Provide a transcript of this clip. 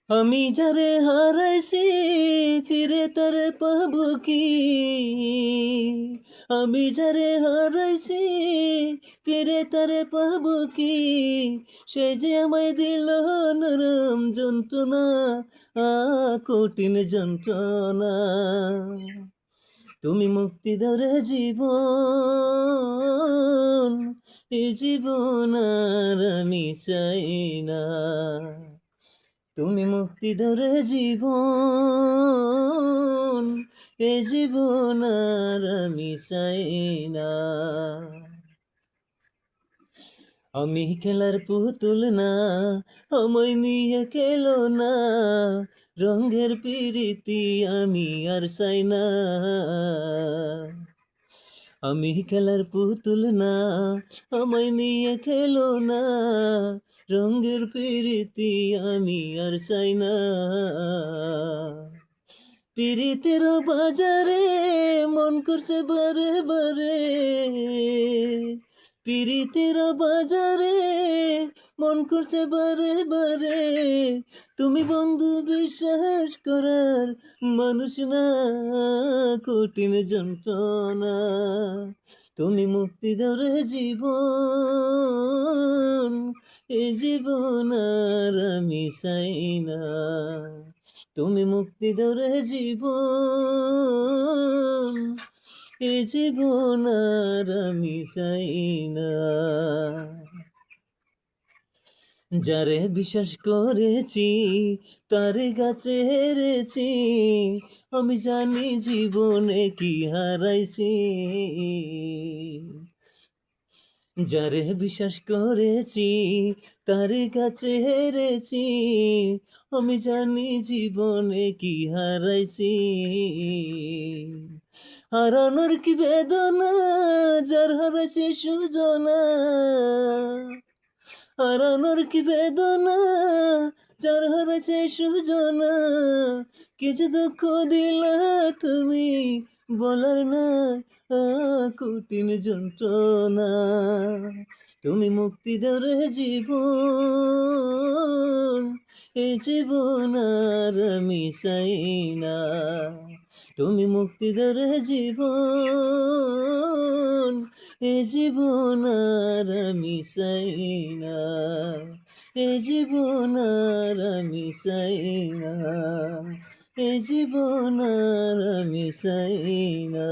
আমি যারে হারাইছি ফিরে তারে পাবো কি? আমি যারে হারাইছি ফিরে তারে পাবো কি? সে যে আমায় দিল নরম যন্ত্রণা, কঠিন যন্ত্রণা। তুমি মুক্তি দাও রে জীবন, এই জীবন আর আমি চাই না। তুমি মুক্তি দাও রে জীবন, এ জীবন আর আমি চাই না। আমি খেলার পুতুল না, আমায় নিয়ে খেলো না, রঙের পিরিতি আমি আর চাই না। আমি খেলার পুতুল না, আমায় নিয়ে খেলো না, রঙের পিরিতি আমি আর চাই না। পিরিতের বাজারে মন করছে বারে বারে, পিরিতের বাজারে মন করছে বারে বারে। তুমি বন্ধু বিশ্বাস করার মানুষ না, কঠিন যন্ত্রণা। তুমি মুক্তি দাও রে জীবন, এ জীবন আর আমি চাই না। তুমি মুক্তি দাও রে জীবন, এ জীবন আর আমি চাই না। যারে বিশ্বাস করেছি তারে কাছে হেরেছি, আমি জানি জীবনে কি হারাইছি। যারে বিশ্বাস করেছি তার কাছে হেরেছি, আমি জানি জীবনে কি হারাইছি। হারানোর কি বেদনা, যার হারাইছে সুজনা। হারানোর কি বেদনা, যার হারাইছে সুজনা। কি যে দুঃখ দিলা তুমি বলার না, কঠিন যন্ত্রণা। তুমি মুক্তি দাও রে জীবন, এ জীবন আর আমি চাই না। তুমি মুক্তি দাও রে জীবন, এ জীবন আর আমি চাই না। এ জীবন আর আমি চাই না। এ জীবন আর আমি চাই না।